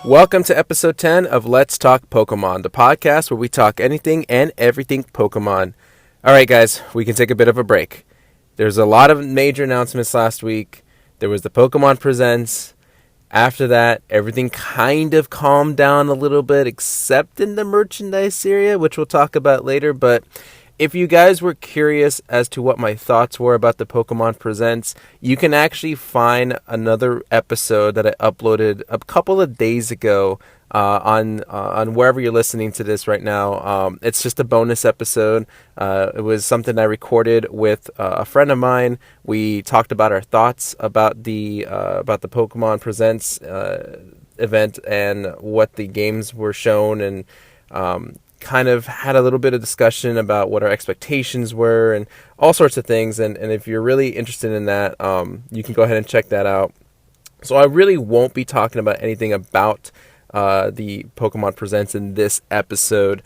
Welcome to episode 10 of Let's Talk Pokemon, the podcast where we talk anything and everything Pokemon. Alright guys, we can take a bit of a break. There's a lot of major announcements last week. There was the Pokemon Presents. After that, everything kind of calmed down a little bit, except in the merchandise area, which we'll talk about later. But if you guys were curious as to what my thoughts were about the Pokemon Presents, you can actually find another episode that I uploaded a couple of days ago on wherever you're listening to this right now. It's just a bonus episode. It was something I recorded with a friend of mine. We talked about our thoughts about the Pokemon Presents event and what the games were shown, and kind of had a little bit of discussion about what our expectations were and all sorts of things. And if you're really interested in that, you can go ahead and check that out. So I really won't be talking about anything about the Pokemon Presents in this episode,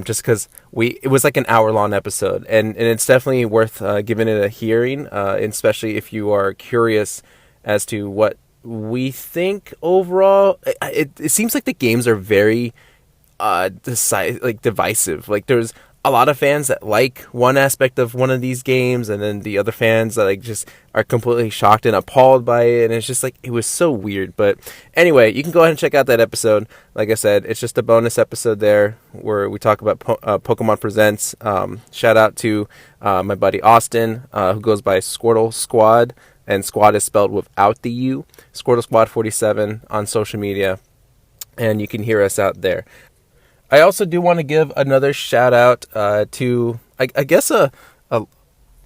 just because it was like an hour-long episode, and it's definitely worth giving it a hearing, especially if you are curious as to what we think overall. It seems like the games are very divisive. Like, there's a lot of fans that like one aspect of one of these games, and then the other fans that just are completely shocked and appalled by it, and it's just it was so weird. But anyway, you can go ahead and check out that episode. Like I said, it's just a bonus episode there where we talk about Pokemon Presents. Shout out to my buddy Austin, who goes by Squirtle Squad, and Squad is spelled without the U. Squirtle Squad 47 on social media, and you can hear us out there. I also do want to give another shout out to, I guess, a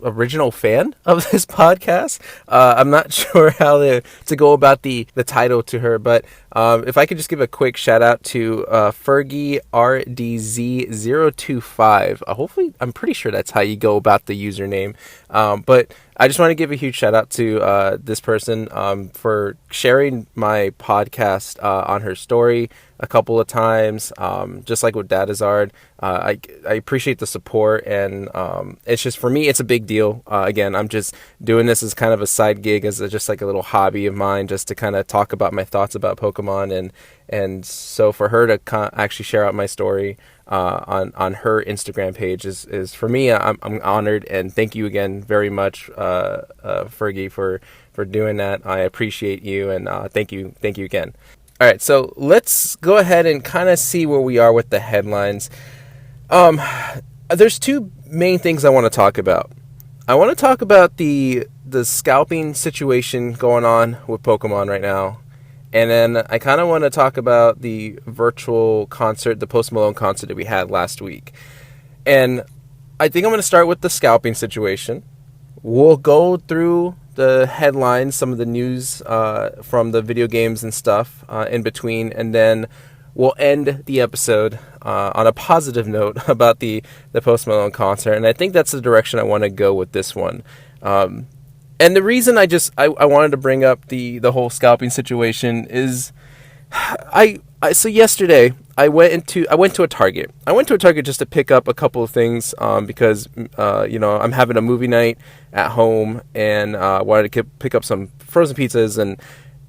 original fan of this podcast. I'm not sure how to go about the title to her, but if I could just give a quick shout out to Fergie RDZ025. Hopefully, I'm pretty sure that's how you go about the username. But I just want to give a huge shout out to this person for sharing my podcast on her story a couple of times, just like with Dadazard. I appreciate the support, and it's just, for me, it's a big deal. Again, I'm just doing this as kind of a side gig, as just like a little hobby of mine, just to kind of talk about my thoughts about Pokemon, and so for her to actually share out my story on her Instagram page is for me, I'm honored, and thank you again very much, Fergie, for doing that. I appreciate you, and thank you again. All right, so let's go ahead and kind of see where we are with the headlines. There's two main things I want to talk about. I want to talk about the scalping situation going on with Pokemon right now. And then I kind of want to talk about the virtual concert, the Post Malone concert that we had last week. And I think I'm going to start with the scalping situation. We'll go through the headlines, some of the news from the video games and stuff in between, and then we'll end the episode on a positive note about the Post Malone concert. And I think that's the direction I want to go with this one. And the reason I wanted to bring up the whole scalping situation is so yesterday I went to a Target. I went to a Target just to pick up a couple of things because I'm having a movie night at home, and wanted to pick up some frozen pizzas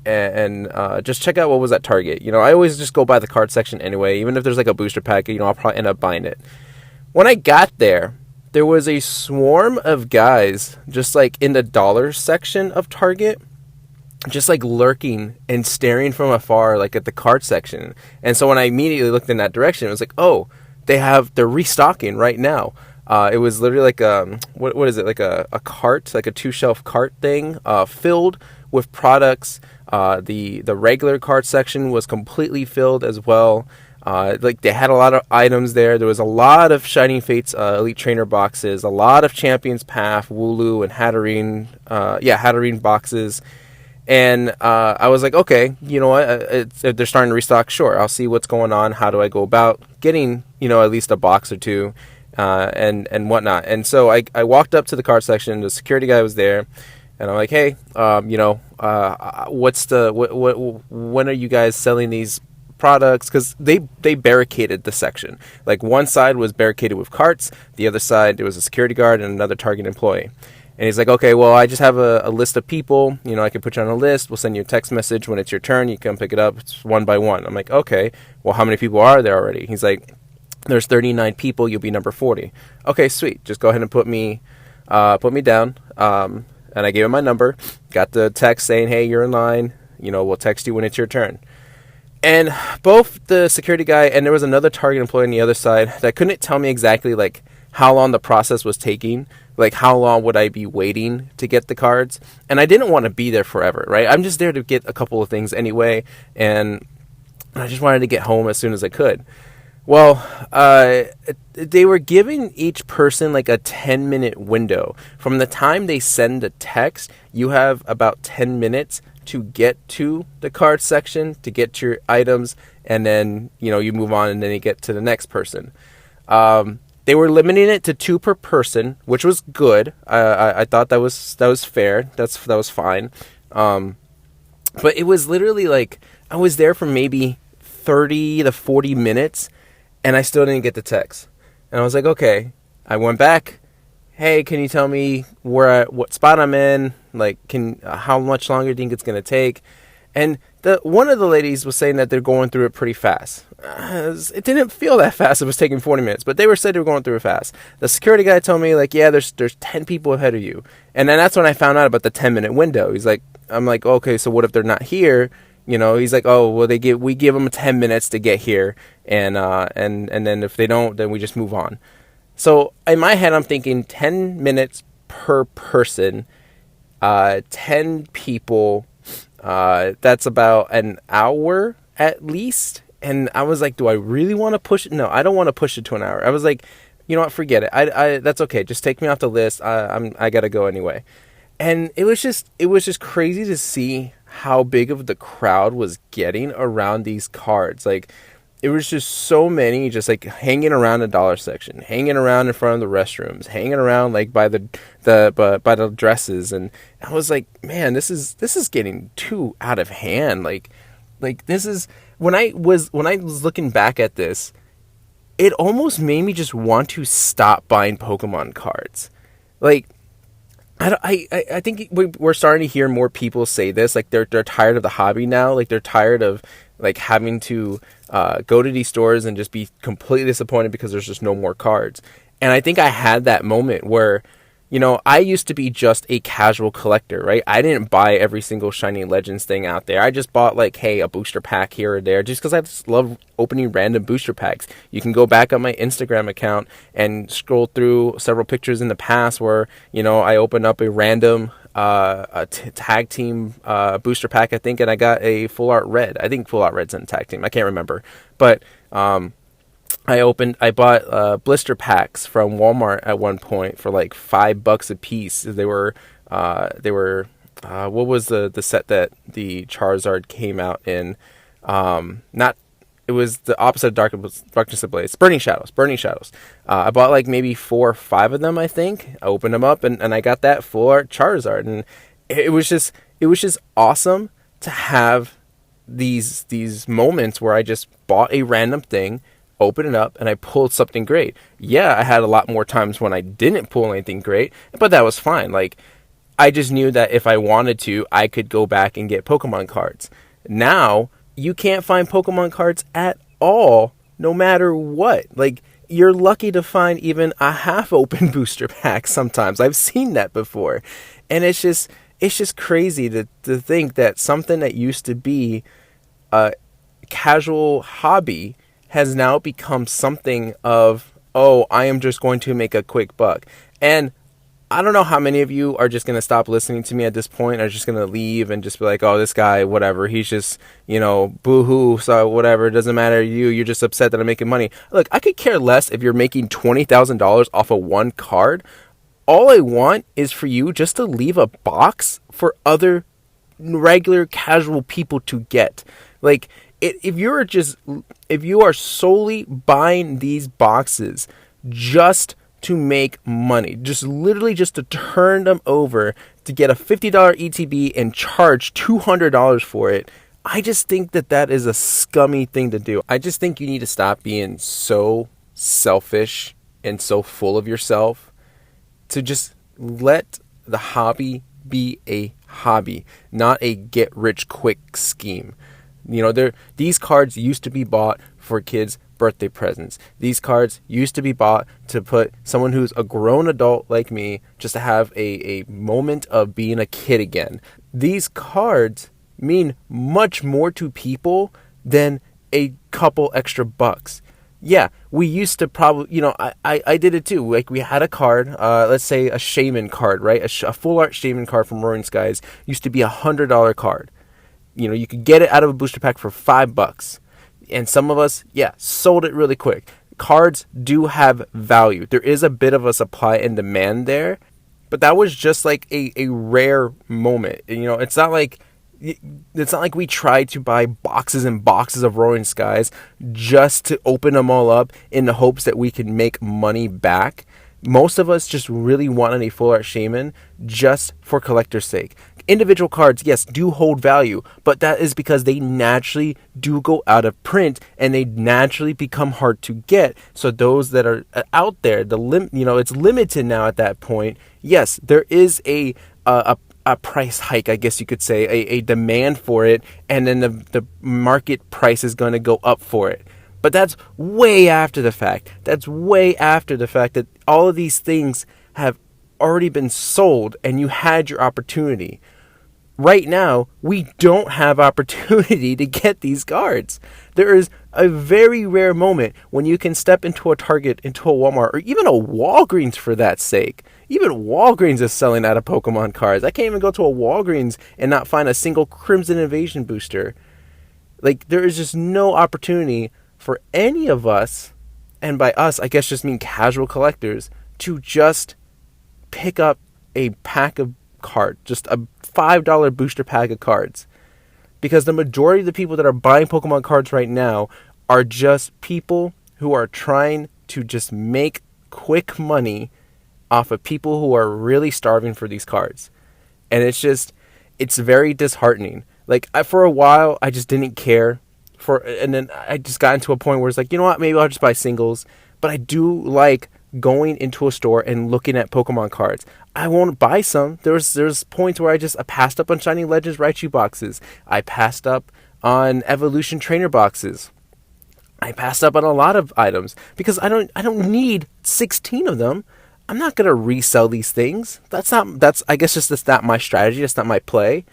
and just check out what was at Target. I always just go by the card section anyway, even if there's like a booster pack. I'll probably end up buying it. When I got there was a swarm of guys just like in the dollar section of Target, just like lurking and staring from afar, like at the card section. And so when I immediately looked in that direction, it was like, oh, they're restocking right now. It was literally like what is it, like a cart, like a 2-shelf cart thing, filled with products. The regular card section was completely filled as well. They had a lot of items there. There was a lot of Shining Fates Elite Trainer boxes, a lot of Champions Path, Wooloo, and Hatterene boxes. And I was like, okay, you know what? If they're starting to restock, sure, I'll see what's going on. How do I go about getting, at least a box or two, and whatnot. And so I walked up to the card section. The security guy was there, and I'm like, hey, when are you guys selling these products? Because they barricaded the section. Like, one side was barricaded with carts, the other side there was a security guard and another Target employee. And he's like, okay, well, I just have a list of people. You know, I can put you on a list. We'll send you a text message when it's your turn. You come pick it up. It's one by one. I'm like, okay, well, how many people are there already? He's like, there's 39 people. You'll be number 40. Okay, sweet. Just go ahead and put me down. And I gave him my number. Got the text saying, hey, you're in line. You know, we'll text you when it's your turn. And both the security guy and there was another Target employee on the other side that couldn't tell me exactly, like, how long the process was taking. Like, how long would I be waiting to get the cards? And I didn't want to be there forever, right? I'm just there to get a couple of things anyway, and I just wanted to get home as soon as I could. Well, they were giving each person like a 10-minute window. From the time they send the text, you have about 10 minutes to get to the card section, to get your items, and then, you know, you move on and then you get to the next person. They were limiting it to 2 per person, which was good. I thought that was fair. That was fine. But it was literally like I was there for maybe 30 to 40 minutes, and I still didn't get the text. And I was like, okay. I went back. Hey, can you tell me what spot I'm in? Like, how much longer do you think it's gonna take? And one of the ladies was saying that they're going through it pretty fast. It didn't feel that fast. It was taking 40 minutes, but they said they were going through it fast. The security guy told me, like, yeah, there's 10 people ahead of you. And then that's when I found out about the 10-minute window. He's like, I'm like, okay, so what if they're not here? You know, he's like, oh, well, we give them 10 minutes to get here, and then if they don't, then we just move on. So in my head, I'm thinking 10 minutes per person, 10 people. That's about an hour at least. And I was like, do I really want to push it? No, I don't want to push it to an hour. I was like, you know what, forget it. I that's okay. Just take me off the list. I gotta go anyway. And it was just crazy to see how big of the crowd was getting around these cards. Like, it was just so many just like hanging around the dollar section, hanging around in front of the restrooms, hanging around like by the dresses. And I was like, man, this is getting too out of hand. Like this is when I was looking back at this, it almost made me just want to stop buying Pokemon cards. Like, I think we're starting to hear more people say this. Like, they're tired of the hobby now. Like, they're tired of like having to go to these stores and just be completely disappointed because there's just no more cards. And I think I had that moment where, you know, I used to be just a casual collector, right? I didn't buy every single Shiny Legends thing out there. I just bought, like, hey, a booster pack here or there just because I just love opening random booster packs. You can go back on my Instagram account and scroll through several pictures in the past where, you know, I opened up a random tag team booster pack, I think, and I got a Full Art Red. I think Full Art Red's in tag team. I can't remember. But I bought blister packs from Walmart at one point for like $5 a piece. They were what was the set that the Charizard came out in? It was the opposite of Darkness Ablaze. Burning Shadows. I bought like maybe 4 or 5 of them, I think. I opened them up and I got that Full Art Charizard, and it was just awesome to have these moments where I just bought a random thing, opened it up, and I pulled something great. Yeah, I had a lot more times when I didn't pull anything great, but that was fine. Like, I just knew that if I wanted to, I could go back and get Pokemon cards. Now, you can't find Pokemon cards at all, no matter what. Like, you're lucky to find even a half-open booster pack sometimes. I've seen that before. And it's just crazy to think that something that used to be a casual hobby has now become something of, oh, I am just going to make a quick buck. And I don't know how many of you are just going to stop listening to me at this point, or just going to leave and just be like, oh, this guy, whatever, he's just, you know, boo-hoo, so whatever, it doesn't matter to you, you're just upset that I'm making money. Look, I could care less if you're making $20,000 off of one card. All I want is for you just to leave a box for other regular casual people to get. Like, if you are solely buying these boxes just to make money, just literally just to turn them over to get a $50 ETB and charge $200 for it, I just think that is a scummy thing to do. I just think you need to stop being so selfish and so full of yourself to just let the hobby be a hobby, not a get rich quick scheme. These cards used to be bought for kids' birthday presents. These cards used to be bought to put someone who's a grown adult like me just to have a moment of being a kid again. These cards mean much more to people than a couple extra bucks. Yeah, we used to probably, I did it too. Like, we had a card, let's say a Shaman card, right? A full art Shaman card from Roaring Skies used to be $100 card. You could get it out of a booster pack for $5. And some of us, sold it really quick. Cards do have value. There is a bit of a supply and demand there, but that was just like a rare moment. It's not like we tried to buy boxes and boxes of Roaring Skies just to open them all up in the hopes that we could make money back. Most of us just really wanted a full art Shaman just for collector's sake. Individual cards, yes, do hold value, but that is because they naturally do go out of print and they naturally become hard to get. So those that are out there, it's limited now at that point. Yes, there is a price hike, I guess you could say, a demand for it, and then the market price is going to go up for it. But that's way after the fact. That's way after the fact that all of these things have already been sold and you had your opportunity. Right now, we don't have opportunity to get these cards. There is a very rare moment when you can step into a Target, into a Walmart, or even a Walgreens for that sake. Even Walgreens is selling out of Pokemon cards. I can't even go to a Walgreens and not find a single Crimson Invasion booster. Like, there is just no opportunity for any of us, and by us, I guess just mean casual collectors, to just pick up a pack of cards, just a $5 booster pack of cards. Because the majority of the people that are buying Pokemon cards right now are just people who are trying to just make quick money off of people who are really starving for these cards. And it's very disheartening. Like, for a while, I just didn't care. And then I just got into a point where it's like, you know what, maybe I'll just buy singles. But I do like going into a store and looking at Pokemon cards. I won't buy some. There's points where I passed up on Shining Legends Raichu boxes. I passed up on Evolution Trainer boxes. I passed up on a lot of items because I don't need 16 of them. I'm not gonna resell these things. That's I guess that's not my strategy. That's not my play.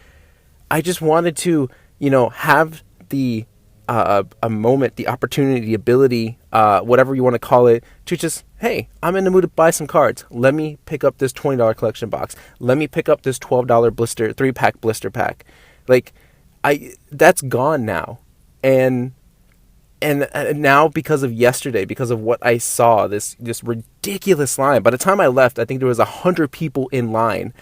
I just wanted to, have the a moment, the opportunity, the ability, whatever you want to call it, to just, hey, I'm in the mood to buy some cards. Let me pick up this $20 collection box. Let me pick up this $12 blister, 3-pack blister pack. Like, that's gone now. And now, because of yesterday, because of what I saw, this ridiculous line. By the time I left, I think there was 100 people in line,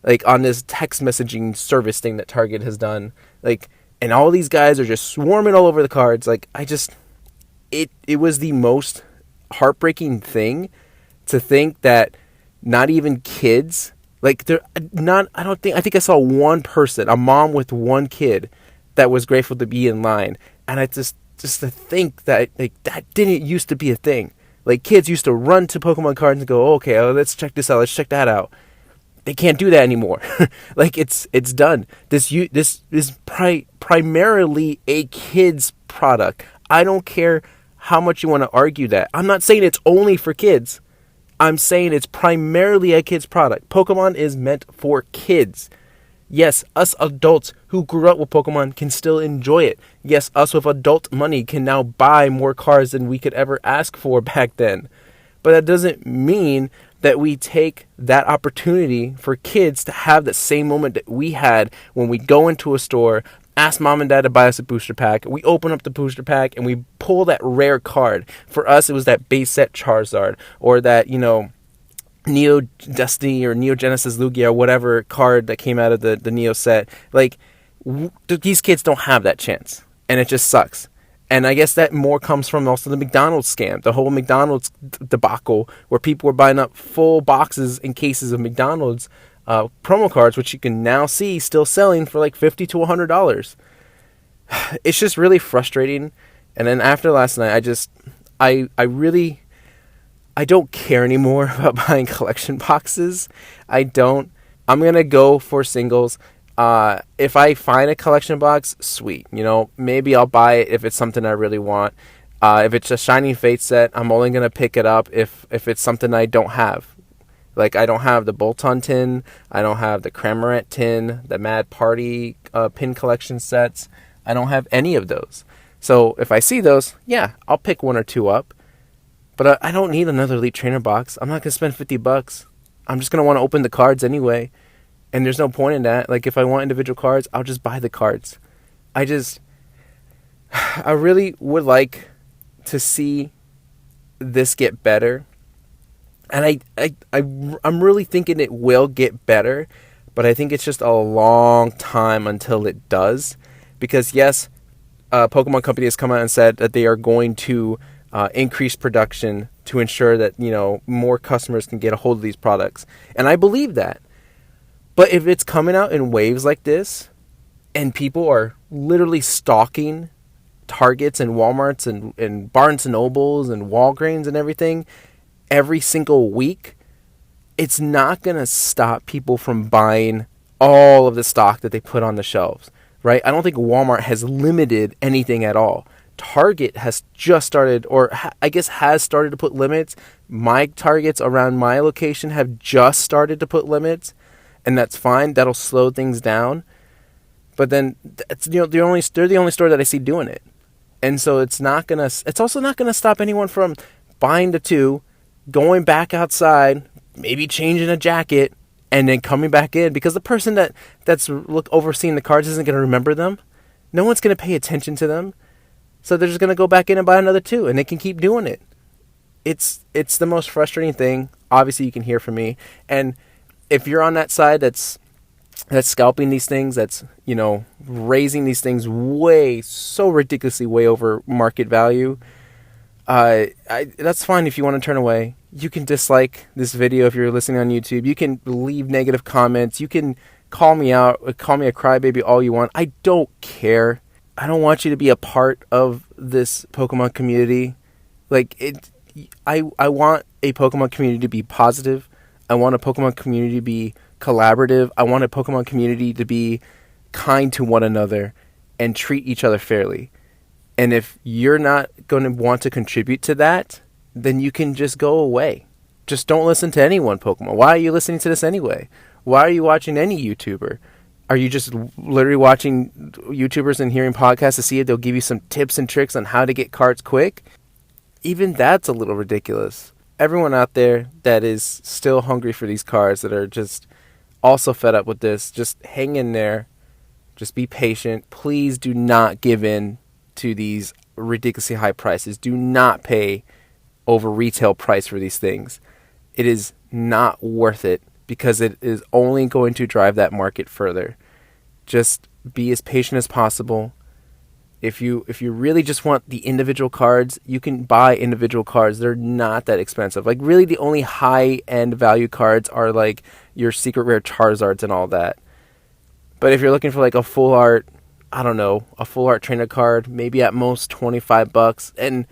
like, on this text messaging service thing that Target has done. Like, and all these guys are just swarming all over the cards. Like, it was the most heartbreaking thing to think that not even kids, like, I think I saw one person, a mom with one kid, that was grateful to be in line. And I just to think that, like, that didn't used to be a thing. Like, kids used to run to Pokemon cards and go, okay, let's check this out, let's check that out. They can't do that anymore. Like, it's done. This is primarily a kid's product. I don't care how much you want to argue that. I'm not saying it's only for kids. I'm saying it's primarily a kid's product. Pokemon is meant for kids. Yes, us adults who grew up with Pokemon can still enjoy it. Yes, us with adult money can now buy more cards than we could ever ask for back then. But that doesn't mean that we take that opportunity for kids to have the same moment that we had when we go into a store, ask mom and dad to buy us a booster pack, we open up the booster pack, and we pull that rare card. For us, it was that base set Charizard, or that, Neo Destiny or Neo Genesis Lugia, or whatever card that came out of the Neo set. Like, these kids don't have that chance, and it just sucks. And I guess that more comes from also the McDonald's scam, the whole McDonald's debacle, where people were buying up full boxes and cases of McDonald's promo cards, which you can now see still selling for like $50 to $100. It's just really frustrating. And then after last night, I don't care anymore about buying collection boxes. I don't. I'm going to go for singles. If I find a collection box, sweet. Maybe I'll buy it if it's something I really want. If it's a Shining Fate set, I'm only going to pick it up if it's something I don't have. Like, I don't have the Bolton tin, I don't have the Cramorant tin, the Mad Party pin collection sets. I don't have any of those. So if I see those, yeah, I'll pick one or two up. But I don't need another Elite Trainer box. I'm not going to spend $50. I'm just going to want to open the cards anyway. And there's no point in that. Like, if I want individual cards, I'll just buy the cards. I really would like to see this get better. And I'm really thinking it will get better. But I think it's just a long time until it does. Because, yes, Pokemon Company has come out and said that they are going to increase production to ensure that, more customers can get a hold of these products. And I believe that. But if it's coming out in waves like this, and people are literally stalking Targets and Walmarts and Barnes and Nobles and Walgreens and everything every single week, it's not going to stop people from buying all of the stock that they put on the shelves, right? I don't think Walmart has limited anything at all. Target has just started, or I guess has started to put limits. My Targets around my location have just started to put limits, and that's fine. That'll slow things down. But then it's they're the only store that I see doing it, and so it's also not gonna stop anyone from buying the two, going back outside, maybe changing a jacket, and then coming back in, because the person that's overseeing the cards isn't gonna remember them. No one's gonna pay attention to them. So they're just going to go back in and buy another two, and they can keep doing it. It's the most frustrating thing. Obviously, you can hear from me. And if you're on that side that's scalping these things, that's, raising these things so ridiculously way over market value, that's fine if you want to turn away. You can dislike this video if you're listening on YouTube. You can leave negative comments. You can call me out, call me a crybaby all you want. I don't care. I don't want you to be a part of this Pokemon community. I want a Pokemon community to be positive. I want a Pokemon community to be collaborative. I want a Pokemon community to be kind to one another and treat each other fairly. And if you're not going to want to contribute to that, then you can just go away. Just don't listen to anyone, Pokemon. Why are you listening to this anyway? Why are you watching any YouTuber? Are you just literally watching YouTubers and hearing podcasts to see if they'll give you some tips and tricks on how to get cards quick? Even that's a little ridiculous. Everyone out there that is still hungry for these cards, that are just also fed up with this, just hang in there. Just be patient. Please do not give in to these ridiculously high prices. Do not pay over retail price for these things. It is not worth it, because it is only going to drive that market further. Just be as patient as possible. If you really just want the individual cards, you can buy individual cards. They're not that expensive. Like, really, the only high-end value cards are like your secret rare Charizards and all that. But if you're looking for like a full art, a full art trainer card, maybe at most $25, and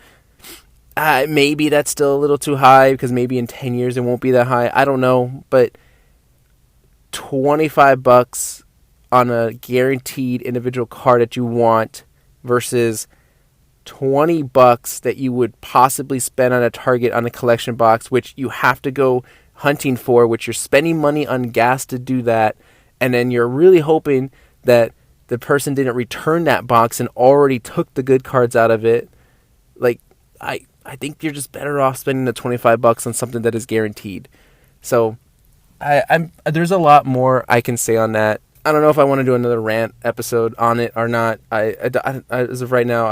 maybe that's still a little too high, because maybe in 10 years it won't be that high. I don't know, but $25 on a guaranteed individual card that you want versus $20 that you would possibly spend on a Target on a collection box, which you have to go hunting for, which you're spending money on gas to do that, and then you're really hoping that the person didn't return that box and already took the good cards out of it. Like, I think you're just better off spending the $25 on something that is guaranteed. So there's a lot more I can say on that. I don't know if I want to do another rant episode on it or not. As of right now,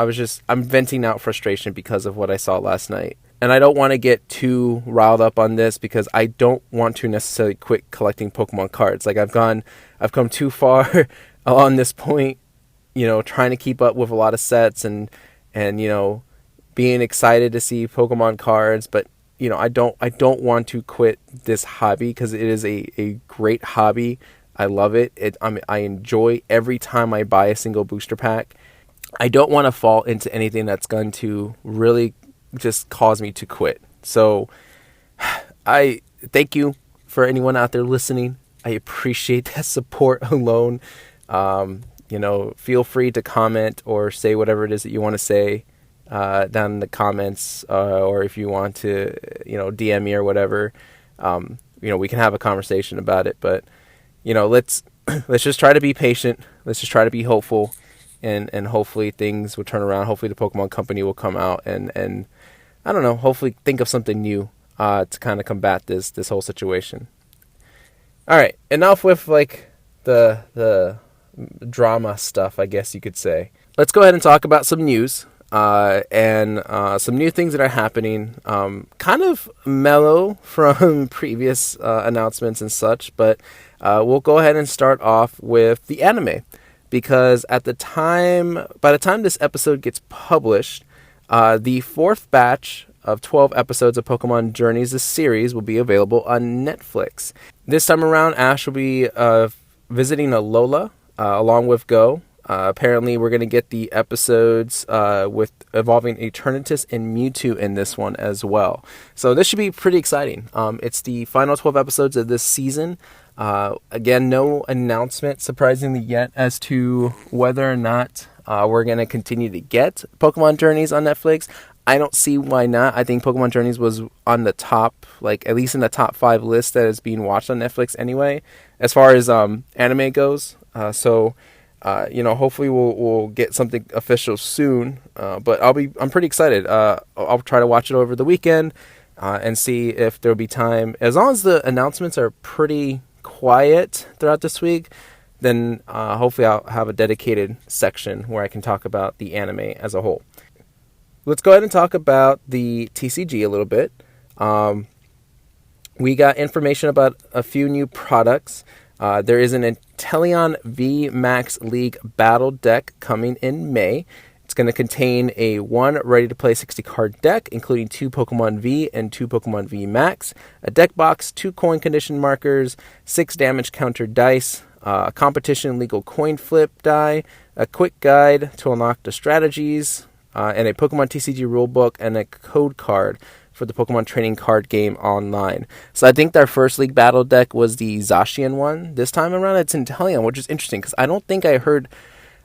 I'm venting out frustration because of what I saw last night. And I don't want to get too riled up on this, because I don't want to necessarily quit collecting Pokemon cards. Like, I've come too far on this point, trying to keep up with a lot of sets and being excited to see Pokemon cards, but I don't want to quit this hobby, because it is a great hobby. I love it. I enjoy every time I buy a single booster pack. I don't want to fall into anything that's going to really just cause me to quit. So I thank you for anyone out there listening. I appreciate that support alone. Feel free to comment or say whatever it is that you want to say down in the comments, or if you want to, DM me or whatever. We can have a conversation about it. But let's just try to be patient. Let's just try to be hopeful, and hopefully things will turn around. Hopefully the Pokemon Company will come out and I don't know. Hopefully think of something new to kind of combat this whole situation. All right, enough with like the drama stuff, I guess you could say. Let's go ahead and talk about some news and some new things that are happening. Kind of mellow from previous announcements and such, but we'll go ahead and start off with the anime, because by the time this episode gets published, the fourth batch of 12 episodes of Pokemon Journeys, the series, will be available on Netflix. This time around, Ash will be visiting Alola along with Go. Apparently, we're going to get the episodes with evolving Eternatus and Mewtwo in this one as well. So this should be pretty exciting. It's the final 12 episodes of this season. Again, no announcement, surprisingly, yet as to whether or not we're going to continue to get Pokemon Journeys on Netflix. I don't see why not. I think Pokemon Journeys was on the top, like at least in the top 5 list that is being watched on Netflix anyway, as far as anime goes. Hopefully we'll get something official soon. But I'm pretty excited. I'll try to watch it over the weekend and see if there'll be time. As long as the announcements are pretty quiet throughout this week, then hopefully I'll have a dedicated section where I can talk about the anime as a whole. Let's go ahead and talk about the TCG a little bit. We got information about a few new products. There is an Inteleon V Max League Battle deck coming in May. It's going to contain a 1 ready-to-play 60-card deck, including 2 Pokemon V and 2 Pokemon V Max, a deck box, 2 coin condition markers, 6 damage counter dice, a competition legal coin flip die, a quick guide to unlock the strategies, and a Pokemon TCG rulebook, and a code card for the Pokemon trading card game online. So I think their first League Battle deck was the Zacian one. This time around it's Inteleon, which is interesting because I don't think I heard...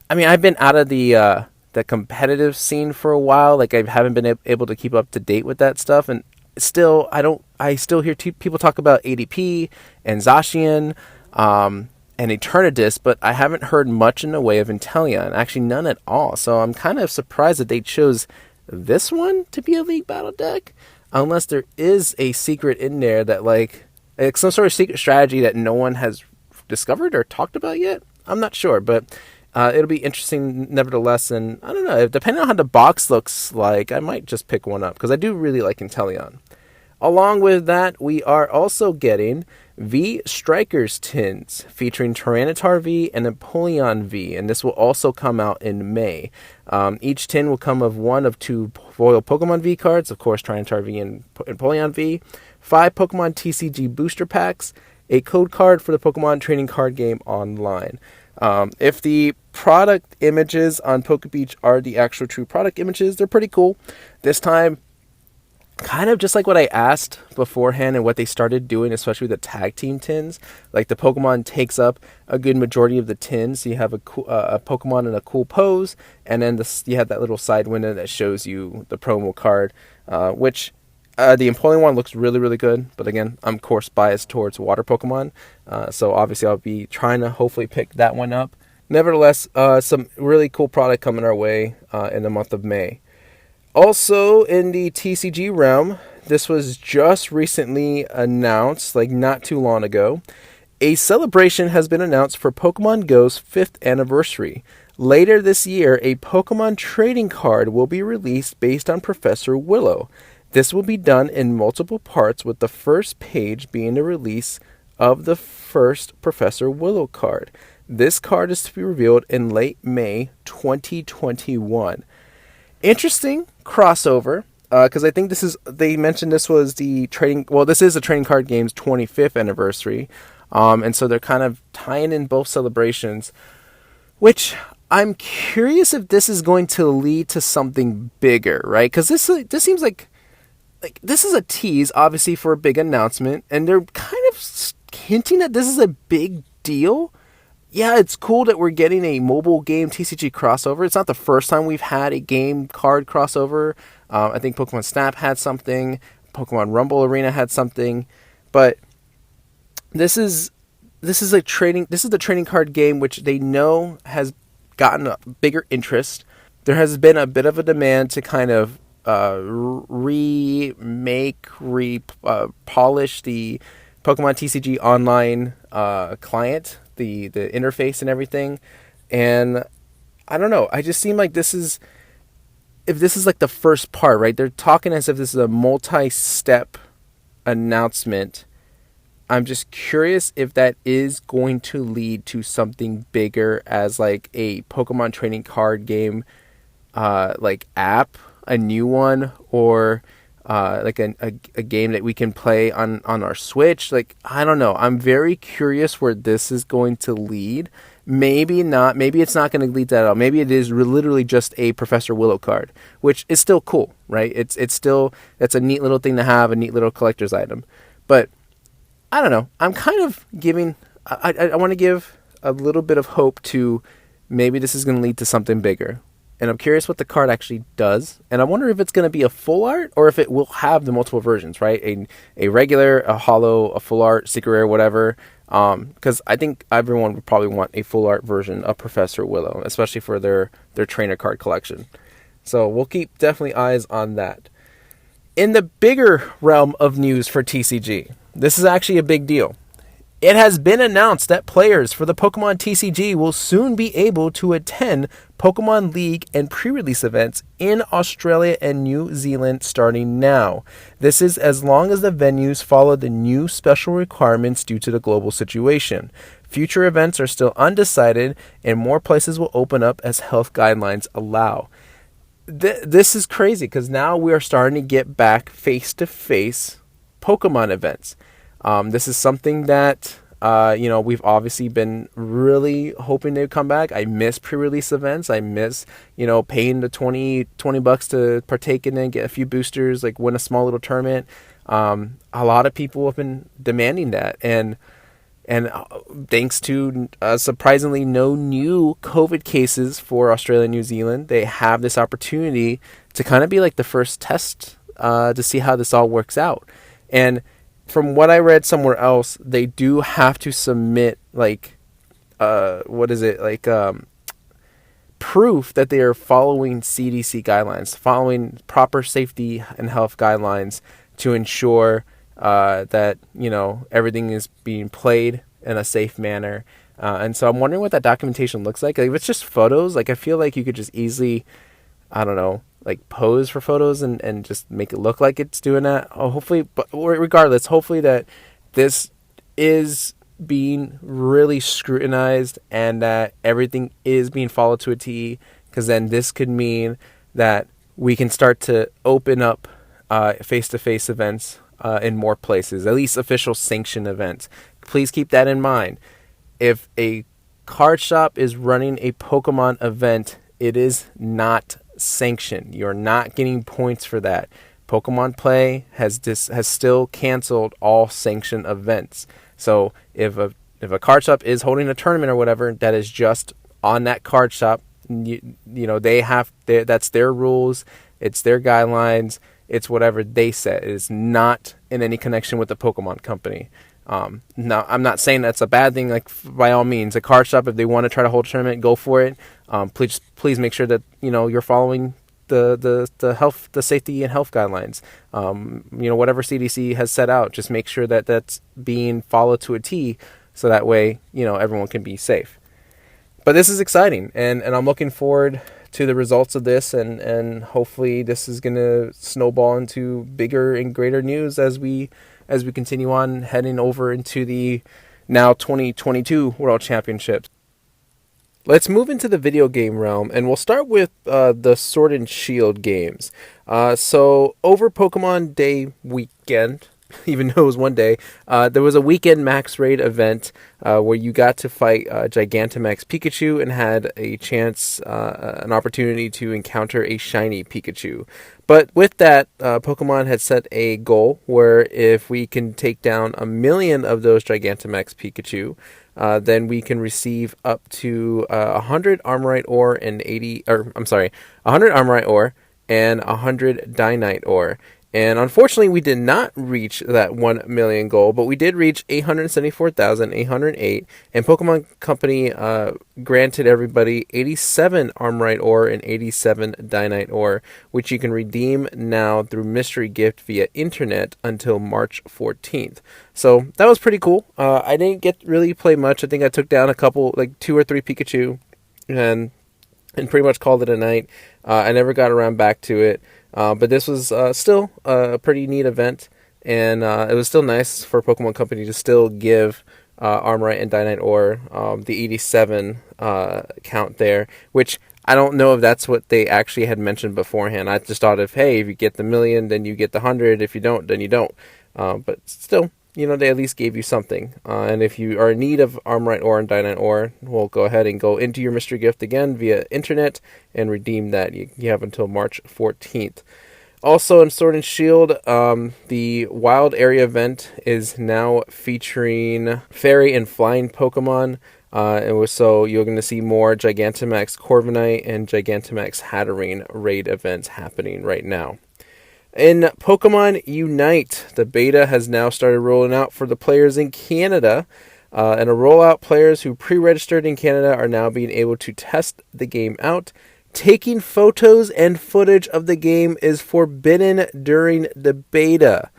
I've been out of the competitive scene for a while. Like, I haven't been able to keep up to date with that stuff, and still, I still hear people talk about ADP and Zacian, and Eternatus, but I haven't heard much in the way of Inteleon. Actually, none at all. So I'm kind of surprised that they chose this one to be a League Battle deck, unless there is a secret in there that, like some sort of secret strategy that no one has discovered or talked about yet. I'm not sure, but it'll be interesting nevertheless. And I don't know, depending on how the box looks like, I might just pick one up, because I do really like Inteleon. Along with that, we are also getting V Strikers tins featuring Tyranitar V and Empoleon V, and this will also come out in May. Each tin will come of 1 of 2 Royal Pokemon V cards, of course Tyranitar V and Empoleon V, 5 Pokemon TCG booster packs, a code card for the Pokemon trading card game online. If the product images on PokeBeach are the actual true product images, they're pretty cool. This time, kind of just like what I asked beforehand and what they started doing, especially with the tag team tins. Like, the Pokemon takes up a good majority of the tins. So you have a Pokemon in a cool pose, and then you have that little side window that shows you the promo card, which the Empoleon one looks really, really good. But again, I'm of course biased towards water Pokemon, so obviously I'll be trying to hopefully pick that one up. Nevertheless, some really cool product coming our way in the month of May. Also, in the TCG realm, this was just recently announced, like not too long ago. A celebration has been announced for Pokemon Go's 5th anniversary. Later this year, a Pokemon trading card will be released based on Professor Willow. This will be done in multiple parts, with the first page being the release of the first Professor Willow card. This card is to be revealed in late May 2021. Interesting crossover, because I think they mentioned this was this is the trading card game's 25th anniversary, and so they're kind of tying in both celebrations, which I'm curious if this is going to lead to something bigger, right? Because this seems like like, this is a tease, obviously, for a big announcement, and they're kind of hinting that this is a big deal. Yeah, it's cool that we're getting a mobile game TCG crossover. It's not the first time we've had a game card crossover. I think Pokemon Snap had something. Pokemon Rumble Arena had something. But this is the trading card game which they know has gotten a bigger interest. There has been a bit of a demand to kind of polish the Pokemon TCG online client, the interface and everything. And I don't know, I just seem like this is like the first part, right? They're talking as if this is a multi-step announcement. I'm just curious if that is going to lead to something bigger as like a Pokemon trading card game like app, a new one, or like a game that we can play on our Switch. Like, I don't know. I'm very curious where this is going to lead. Maybe not. Maybe it's not going to lead to that at all. Maybe it is literally just a Professor Willow card, which is still cool, right? It's a neat little thing to have, a neat little collector's item. But I don't know. I'm kind of giving. I want to give a little bit of hope to maybe this is going to lead to something bigger. And I'm curious what the card actually does. And I wonder if it's going to be a full art or if it will have the multiple versions, right? A regular, a holo, a full art, secret rare, whatever. Because I think everyone would probably want a full art version of Professor Willow, especially for their trainer card collection. So we'll keep definitely eyes on that. In the bigger realm of news for TCG, this is actually a big deal. It has been announced that players for the Pokemon TCG will soon be able to attend Pokemon League and pre-release events in Australia and New Zealand starting now. This is as long as the venues follow the new special requirements due to the global situation. Future events are still undecided, and more places will open up as health guidelines allow. This is crazy because now we are starting to get back face-to-face Pokemon events. This is something that, we've obviously been really hoping they would come back. I miss pre-release events. I miss, paying the $20 to partake in it, get a few boosters, like win a small little tournament. A lot of people have been demanding that. And thanks to surprisingly no new COVID cases for Australia and New Zealand, they have this opportunity to kind of be like the first test to see how this all works out. And from what I read somewhere else, they do have to submit proof that they are following CDC guidelines, following proper safety and health guidelines to ensure that everything is being played in a safe manner. And so I'm wondering what that documentation looks like. If it's just photos, I feel like you could just easily, I don't know, pose for photos and just make it look like it's doing that. Hopefully, but regardless, hopefully that this is being really scrutinized and that everything is being followed to a T, because then this could mean that we can start to open up face-to-face events in more places, at least official sanctioned events. Please keep that in mind. If a card shop is running a Pokemon event, it is not sanctioned. You're not getting points for that. Pokemon Play has still canceled all sanctioned events. So if a card shop is holding a tournament or whatever, that is just on that card shop. That's their rules. It's their guidelines. It's whatever they set. It is not in any connection with the Pokemon company. Now, I'm not saying that's a bad thing. By all means, a card shop, if they want to try to hold a tournament, go for it. Please make sure that you're following the safety and health guidelines. Whatever CDC has set out, just make sure that that's being followed to a T, so that way everyone can be safe. But this is exciting, and I'm looking forward to the results of this, and hopefully this is going to snowball into bigger and greater news as we continue on heading over into the now 2022 World Championships. Let's move into the video game realm, and we'll start with the Sword and Shield games. So over Pokemon Day weekend, even though it was one day. There was a weekend max raid event where you got to fight Gigantamax Pikachu and had a chance, an opportunity to encounter a shiny Pikachu. But with that, Pokemon had set a goal where if we can take down 1,000,000 of those Gigantamax Pikachu, then we can receive up to 100 Armorite ore and 100 Armorite ore and 100 Dynite ore. And unfortunately, we did not reach that 1,000,000 goal, but we did reach 874,808. And Pokemon Company granted everybody 87 Armorite ore and 87 Dynite ore, which you can redeem now through Mystery Gift via internet until March 14th. So that was pretty cool. I didn't get really play much. I think I took down a couple, like 2 or 3 Pikachu, and pretty much called it a night. I never got around back to it. But this was still a pretty neat event, and it was still nice for Pokemon Company to still give Armorite and Dynite ore the 87 count there, which I don't know if that's what they actually had mentioned beforehand. I just thought hey, if you get the 1,000,000, then you get the 100. If you don't, then you don't. But still, they at least gave you something. And if you are in need of Armorite ore and Dynite ore, we'll go ahead and go into your mystery gift again via internet and redeem that. You have until March 14th. Also in Sword and Shield, the Wild Area event is now featuring Fairy and Flying Pokemon. So you're going to see more Gigantamax Corviknight and Gigantamax Hatterene raid events happening right now. In Pokemon Unite, the beta has now started rolling out for the players in Canada. And the rollout players who pre-registered in Canada are now being able to test the game out. Taking photos and footage of the game is forbidden during the beta.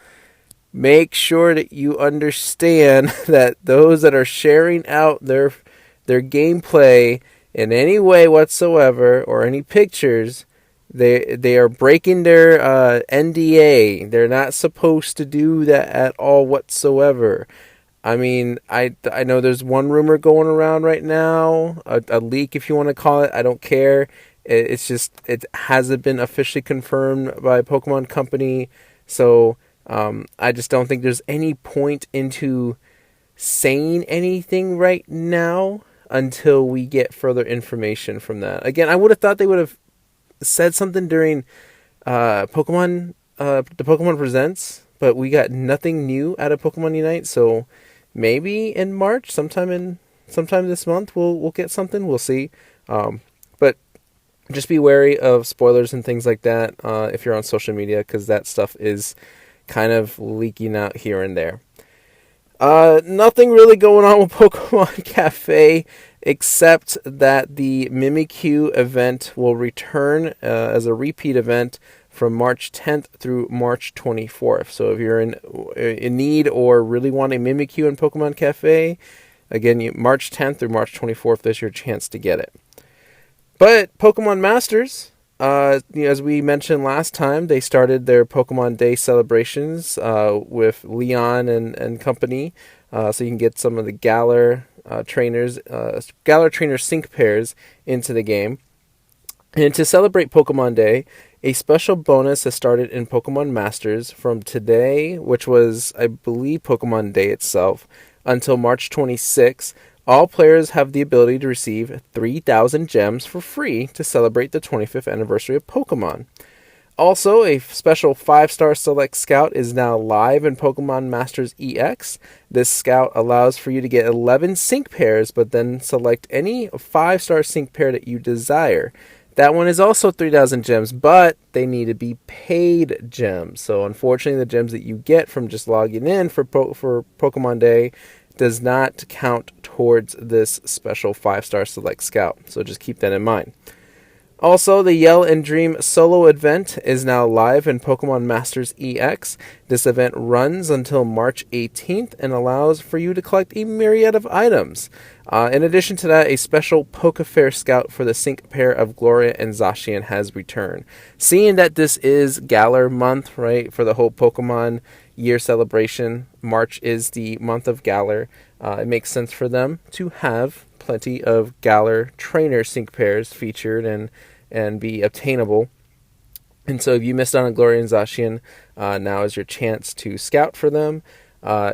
Make sure that you understand that those that are sharing out their gameplay in any way whatsoever or any pictures, they are breaking their NDA. They're not supposed to do that at all whatsoever. I mean, I know there's one rumor going around right now, a leak if you want to call it. I don't care. It's just, it hasn't been officially confirmed by Pokemon Company. So I just don't think there's any point into saying anything right now until we get further information from that. Again, I would have thought they would have said something during the Pokemon Presents, but we got nothing new out of Pokemon Unite. So maybe in March, sometime this month, we'll get something. We'll see. But just be wary of spoilers and things like that if you're on social media, because that stuff is kind of leaking out here and there. Nothing really going on with Pokemon Cafe, except that the Mimikyu event will return as a repeat event from March 10th through March 24th. So if you're in need or really want a Mimikyu in Pokemon Cafe, again, March 10th through March 24th is your chance to get it. But Pokemon Masters, as we mentioned last time, they started their Pokemon Day celebrations with Leon and company. So you can get some of the Galar trainers sync pairs into the game. And to celebrate Pokemon Day, a special bonus has started in Pokemon Masters from today, which was, I believe, Pokemon Day itself, until March 26th. All players have the ability to receive 3,000 gems for free to celebrate the 25th anniversary of Pokemon. Also, a special 5-star Select Scout is now live in Pokemon Masters EX. This Scout allows for you to get 11 sync pairs, but then select any 5-star sync pair that you desire. That one is also 3,000 gems, but they need to be paid gems. So unfortunately, the gems that you get from just logging in for Pokemon Day does not count towards this special 5-star Select Scout. So just keep that in mind. Also, the Yell and Dream solo event is now live in Pokemon Masters EX. This event runs until March 18th and allows for you to collect a myriad of items. In addition to that, a special Pokefair Scout for the sync pair of Gloria and Zacian has returned. Seeing that this is Galar month, right, for the whole Pokemon year celebration, March is the month of Galar, it makes sense for them to have plenty of Galar trainer sync pairs featured and be obtainable. And so if you missed out on Gloria and Zacian, now is your chance to scout for them.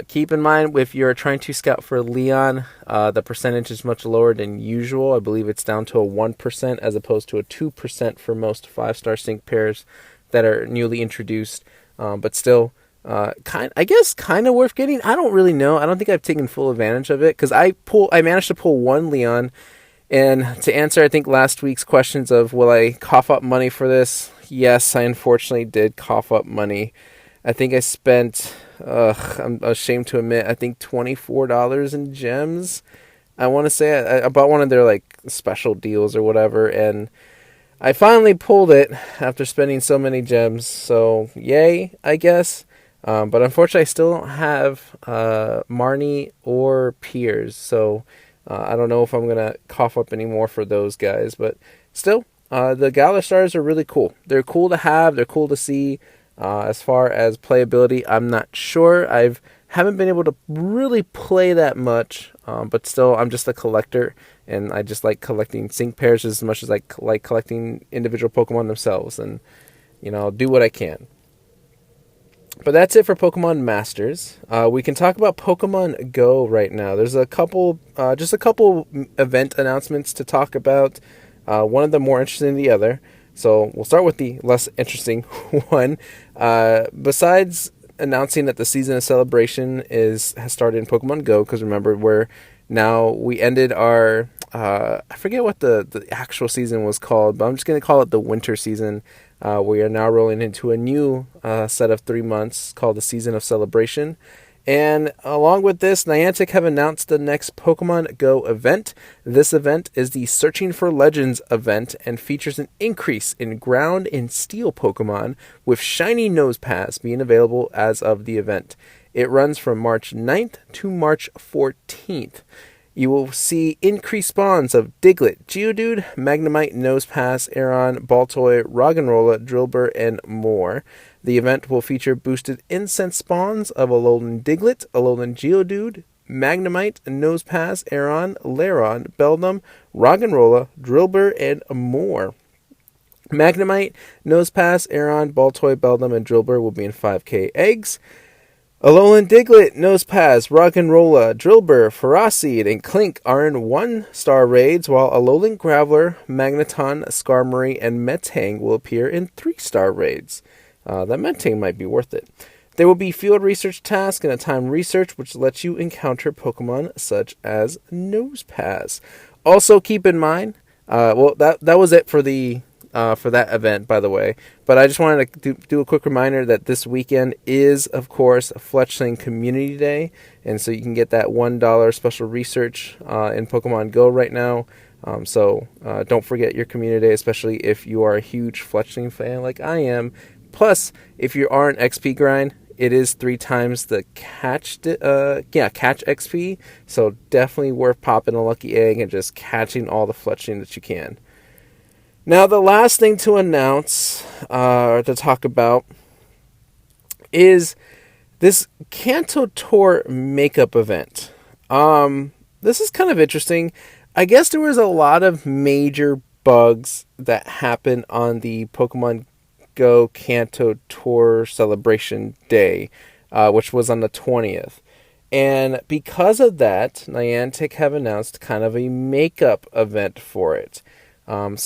Keep in mind, if you're trying to scout for Leon, the percentage is much lower than usual. I believe it's down to a 1% as opposed to a 2% for most 5-star sync pairs that are newly introduced. But still, kind of worth getting. I don't really know. I don't think I've taken full advantage of it because I managed to pull one Leon. And to answer, I think, last week's questions of will I cough up money for this? Yes, I unfortunately did cough up money. I think I spent, I'm ashamed to admit, I think $24 in gems. I want to say I bought one of their like special deals or whatever, and I finally pulled it after spending so many gems. So yay, I guess. But unfortunately, I still don't have Marnie or Piers, so I don't know if I'm gonna cough up any more for those guys. But still, the Galar Stars are really cool. They're cool to have. They're cool to see. As far as playability, I'm not sure. Haven't been able to really play that much, but still, I'm just a collector, and I just like collecting sync pairs as much as I like collecting individual Pokemon themselves, and I'll do what I can. But that's it for Pokemon Masters. We can talk about Pokemon Go right now. There's just a couple event announcements to talk about. One of them more interesting than the other. So we'll start with the less interesting one. Besides announcing that the season of celebration has started in Pokemon Go, because remember we ended our I forget what the actual season was called, but I'm just going to call it the winter season. We are now rolling into a new set of 3 months called the season of celebration. And along with this, Niantic have announced the next Pokemon Go event. This event is the Searching for Legends event and features an increase in ground and steel Pokemon, with shiny Nosepass being available as of the event. It runs from March 9th to March 14th. You will see increased spawns of Diglett, Geodude, Magnemite, Nosepass, Aeron, Baltoy, Roggenrola, Drillbur, and more. The event will feature boosted incense spawns of Alolan Diglett, Alolan Geodude, Magnemite, Nosepass, Aeron, Lairon, Beldum, Roggenrola, Drillbur, and more. Magnemite, Nosepass, Aeron, Baltoy, Beldum, and Drillbur will be in 5k eggs. Alolan Diglett, Nosepass, Roggenrola, Drillbur, Ferroseed, and Clink are in 1-star raids, while Alolan Graveler, Magneton, Skarmory, and Metang will appear in 3-star raids. That Metang might be worth it. There will be field research tasks and a time research, which lets you encounter Pokemon such as Nosepass. Also, keep in mind, that was it for that event, by the way. But I just wanted to do a quick reminder that this weekend is, of course, Fletchling Community Day, and so you can get that $1 special research in Pokemon Go right now. So don't forget your Community Day, especially if you are a huge Fletchling fan like I am. Plus, if you are an XP grind, it is 3 times the catch XP, so definitely worth popping a lucky egg and just catching all the Fletchling that you can. Now, the last thing to announce, or to talk about, is this Kanto Tour makeup event. This is kind of interesting. I guess there was a lot of major bugs that happened on the Pokemon Go Kanto Tour celebration day, which was on the 20th. And because of that, Niantic have announced kind of a makeup event for it. According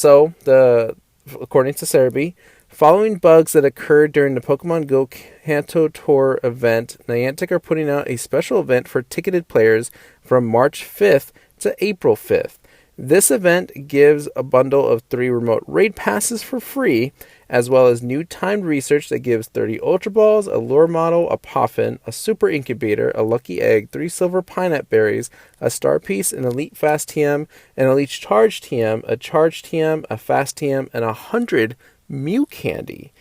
to Cerebi, following bugs that occurred during the Pokemon Go Kanto Tour event, Niantic are putting out a special event for ticketed players from March 5th to April 5th. This event gives a bundle of 3 remote raid passes for free, as well as new timed research that gives 30 Ultra Balls, a lure model, a Poffin, a Super Incubator, a Lucky Egg, 3 Silver Pineapple Berries, a Star Piece, an Elite Fast TM, an Elite Charge TM, a Charge TM, a Fast TM, and 100 Mew Candy.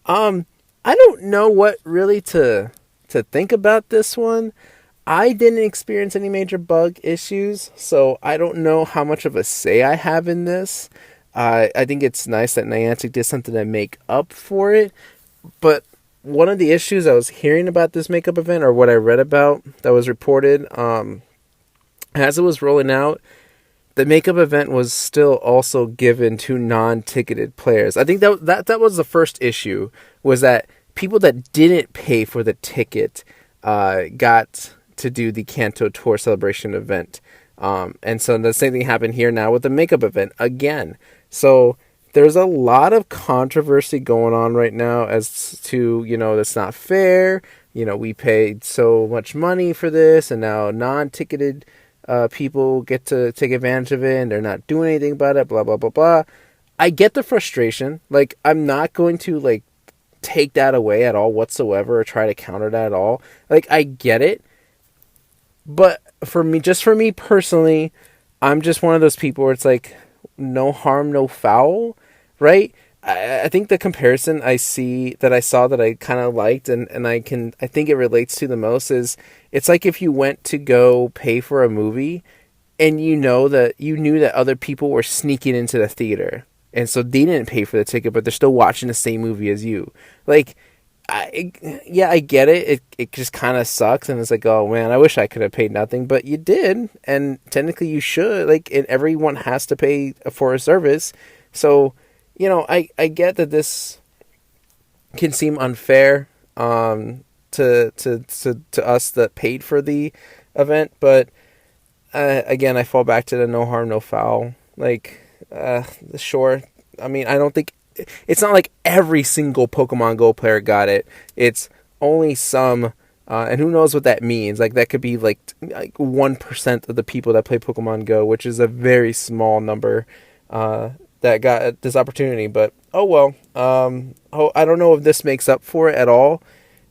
I don't know what really to think about this one. I didn't experience any major bug issues, so I don't know how much of a say I have in this. I think it's nice that Niantic did something to make up for it, but one of the issues I was hearing about this makeup event, or what I read about that was reported, as it was rolling out, the makeup event was still also given to non-ticketed players. I think that was the first issue, was that people that didn't pay for the ticket got to do the Kanto Tour Celebration event. And so the same thing happened here now with the makeup event again. So there's a lot of controversy going on right now as to, that's not fair. We paid so much money for this, and now non-ticketed people get to take advantage of it, and they're not doing anything about it, blah, blah, blah, blah. I get the frustration. Like, I'm not going to, like, take that away at all whatsoever or try to counter that at all. Like, I get it. But for me personally, I'm just one of those people where it's like, no harm, no foul, right? I think the comparison I saw that I kind of liked and I think it relates to the most is, it's like if you went to go pay for a movie and you knew that other people were sneaking into the theater, and so they didn't pay for the ticket, but they're still watching the same movie as you. Like, I get it. It just kind of sucks, and it's like, oh man, I wish I could have paid nothing, but you did, and technically you should. Like, and everyone has to pay for a service, so I get that this can seem unfair to us that paid for the event, but again, I fall back to the no harm, no foul. Like, sure. I mean, I don't think it's not like every single Pokemon Go player got it. It's only some, and who knows what that means. Like, that could be like 1% of the people that play Pokemon Go, which is a very small number that got this opportunity. But oh well. I don't know if this makes up for it at all.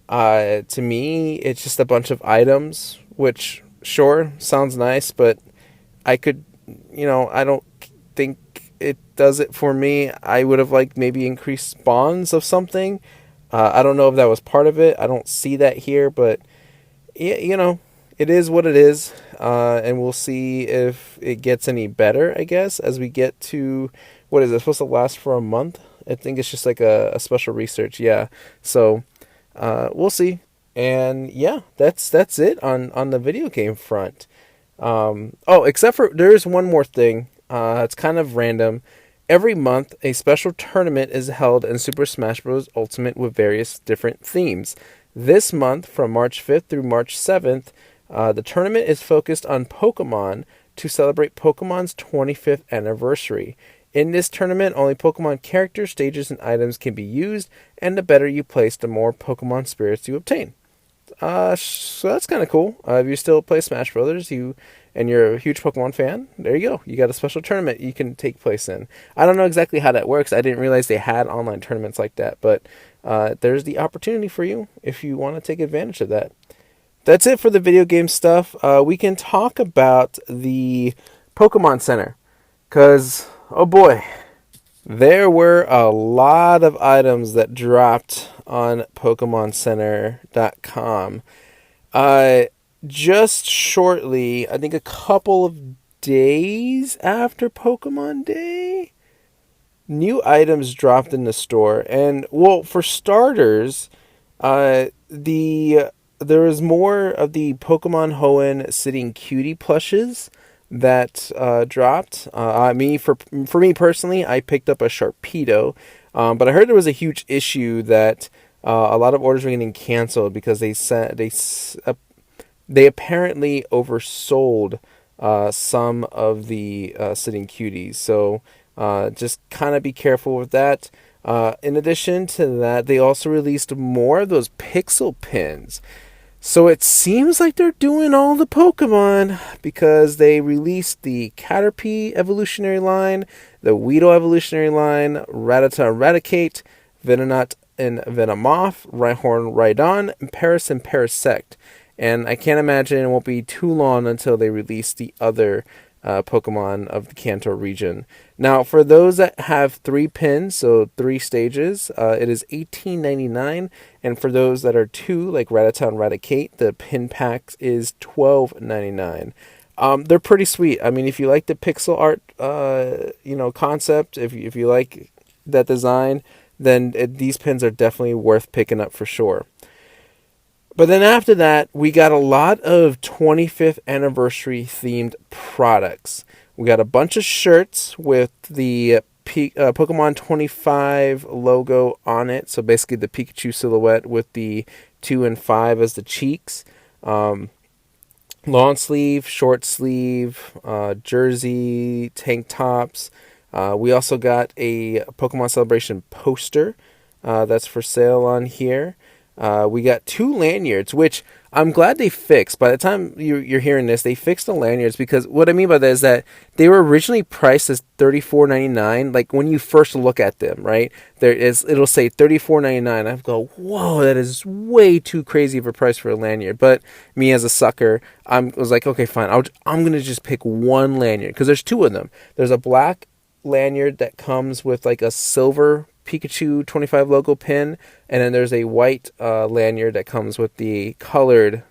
To me, it's just a bunch of items, which sure sounds nice, but I could, I don't think it does it for me. I would have liked maybe increased spawns of something. I don't know if that was part of it. I don't see that here, but yeah, it is what it is. And we'll see if it gets any better, I guess, as we get to, what is it supposed to last for a month? I think it's just like a special research. Yeah. So, we'll see. And yeah, that's it on the video game front. Except for there is one more thing. It's kind of random. Every month, a special tournament is held in Super Smash Bros. Ultimate with various different themes. This month, from March 5th through March 7th, the tournament is focused on Pokemon to celebrate Pokemon's 25th anniversary. In this tournament, only Pokemon characters, stages, and items can be used, and the better you place, the more Pokemon spirits you obtain. So that's kind of cool. If you still play Smash Brothers, and you're a huge Pokemon fan, there you go. You got a special tournament you can take place in. I don't know exactly how that works. I didn't realize they had online tournaments like that, but there's the opportunity for you if you want to take advantage of that. That's it for the video game stuff. We can talk about the Pokemon Center, because, oh boy, there were a lot of items that dropped on PokemonCenter.com. Just shortly, I think a couple of days after Pokemon Day, new items dropped in the store. And, well, for starters, there was more of the Pokemon Hoenn Sitting Cutie plushes that dropped. For me personally, I picked up a Sharpedo, but I heard there was a huge issue that a lot of orders were getting canceled because they apparently oversold some of the Sitting Cuties. So just kind of be careful with that. In addition to that, they also released more of those pixel pins. So it seems like they're doing all the Pokemon, because they released the Caterpie evolutionary line, the Weedle evolutionary line, Rattata Raticate, Venonat and Venomoth, Rhyhorn Rhydon, and Parasect. And I can't imagine it won't be too long until they release the other Pokemon of the Kanto region. Now, for those that have 3 pins, so 3 stages, it is $18.99, and for those that are 2, like Rattata and Raticate, the pin pack is $12.99. They're pretty sweet. I mean, if you like the pixel art, concept, if you like that design, then these pins are definitely worth picking up for sure. But then after that, we got a lot of 25th anniversary themed products. We got a bunch of shirts with the Pokemon 25 logo on it. So basically the Pikachu silhouette with the 2 and 5 as the cheeks. Long sleeve, short sleeve, jersey, tank tops. We also got a Pokemon Celebration poster that's for sale on here. We got 2 lanyards, which I'm glad they fixed. By the time you're hearing this, they fixed the lanyards, because what I mean by that is that they were originally priced as $34.99. Like when you first look at them, right? It'll say $34.99. I go, whoa, that is way too crazy of a price for a lanyard. But me as a sucker, I was like, okay, fine. I'm gonna just pick one lanyard, because there's 2 of them. There's a black lanyard that comes with like a silver Pikachu 25 logo pin, and then there's a white lanyard that comes with the colored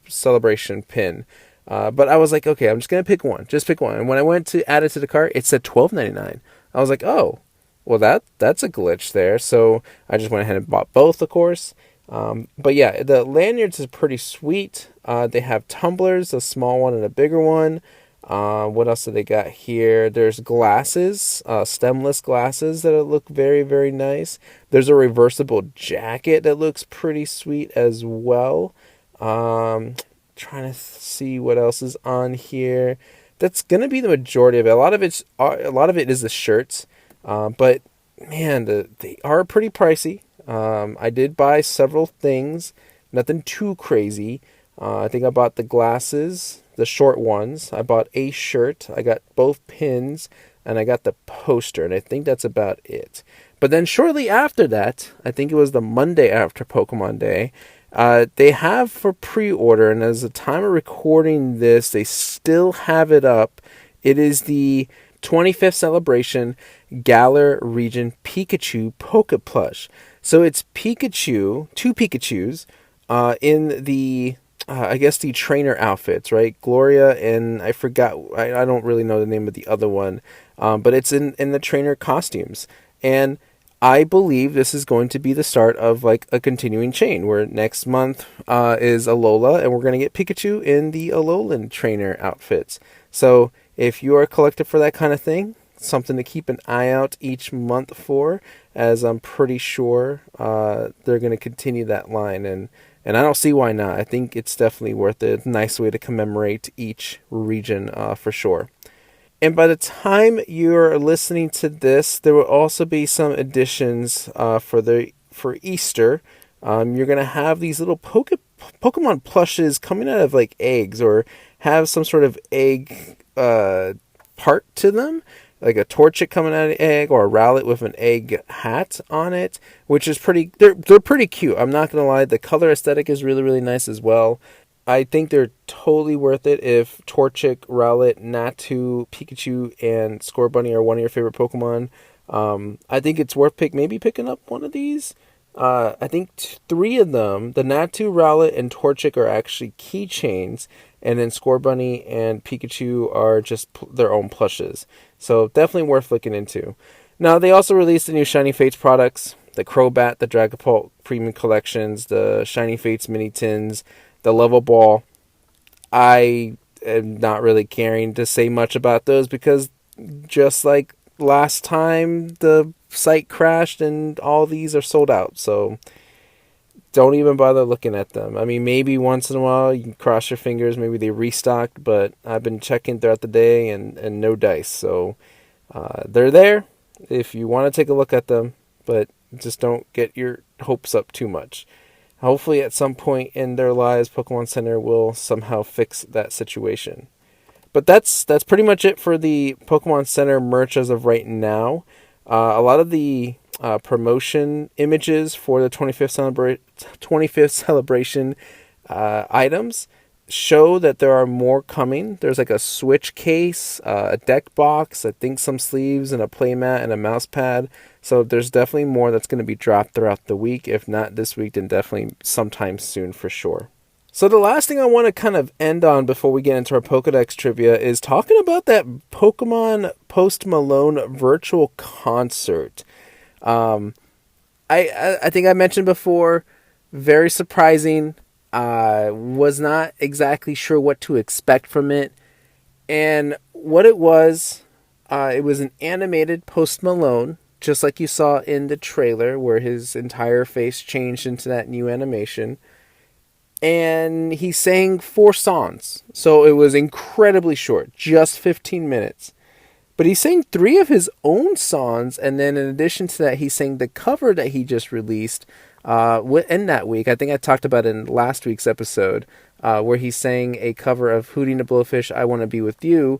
celebration pin. But I was like, okay, I'm just gonna pick one, And when I went to add it to the cart, it said $12.99. I was like, oh, well that's a glitch there. So I just went ahead and bought both, of course. But yeah, the lanyards is pretty sweet. They have tumblers, a small one and a bigger one. What else do they got here? There's glasses, stemless glasses that look very, very nice. There's a reversible jacket that looks pretty sweet as well. Trying to see what else is on here. That's gonna be the majority of it. A lot of it is the shirts, but man, they are pretty pricey. I did buy several things, nothing too crazy. I think I bought the glasses, the short ones. I bought a shirt. I got both pins, and I got the poster, and I think that's about it. But then shortly after that, I think it was the Monday after Pokemon Day, they have for pre-order, and as the time of recording this, they still have it up. It is the 25th Celebration Galar Region Pikachu Poke Plush. So it's Pikachu, 2 Pikachus, in the I guess the trainer outfits, right? Gloria and I forgot, I don't really know the name of the other one, but it's in the trainer costumes. And I believe this is going to be the start of like a continuing chain where next month is Alola, and we're going to get Pikachu in the Alolan trainer outfits. So if you are a collector for that kind of thing, something to keep an eye out each month for, as I'm pretty sure they're going to continue that line, and I don't see why not. I think it's definitely worth it. Nice way to commemorate each region for sure. And by the time you're listening to this, there will also be some additions for Easter. You're going to have these little Pokemon plushes coming out of like eggs, or have some sort of egg part to them. Like a Torchic coming out of an egg, or a Rowlet with an egg hat on it, which is pretty. They're pretty cute. I'm not gonna lie. The color aesthetic is really, really nice as well. I think they're totally worth it if Torchic, Rowlet, Natu, Pikachu, and Scorbunny are one of your favorite Pokemon. I think it's worth picking up one of these. I think 3 of them, the Natu, Rowlet, and Torchic, are actually keychains, and then Scorbunny and Pikachu are just their own plushes. So definitely worth looking into. Now, they also released the new Shiny Fates products, the Crobat, the Dragapult Premium Collections, the Shiny Fates Mini Tins, the Level Ball. I am not really caring to say much about those, because just like last time, the site crashed and all these are sold out. So don't even bother looking at them. I mean, maybe once in a while you can cross your fingers, maybe they restocked, but I've been checking throughout the day and no dice. So they're there if you want to take a look at them, but just don't get your hopes up too much. Hopefully at some point in their lives, Pokemon Center will somehow fix that situation. But that's pretty much it for the Pokemon Center merch as of right now. A lot of the promotion images for the 25th celebration items show that there are more coming. There's like a Switch case, a deck box, I think some sleeves, and a playmat and a mouse pad. So there's definitely more that's going to be dropped throughout the week. If not this week, then definitely sometime soon for sure. So the last thing I want to kind of end on before we get into our Pokedex trivia is talking about that Pokemon Post Malone Virtual Concert. I think I mentioned before, very surprising. Was not exactly sure what to expect from it. And what it was, It was an animated Post Malone, just like you saw in the trailer, where his entire face changed into that new animation. And he sang 4 songs, so it was incredibly short, just 15 minutes. But he sang 3 of his own songs, and then in addition to that, he sang the cover that he just released in that week. I think I talked about it in last week's episode, where he sang a cover of Hootie and the Blowfish, I Want to Be With You.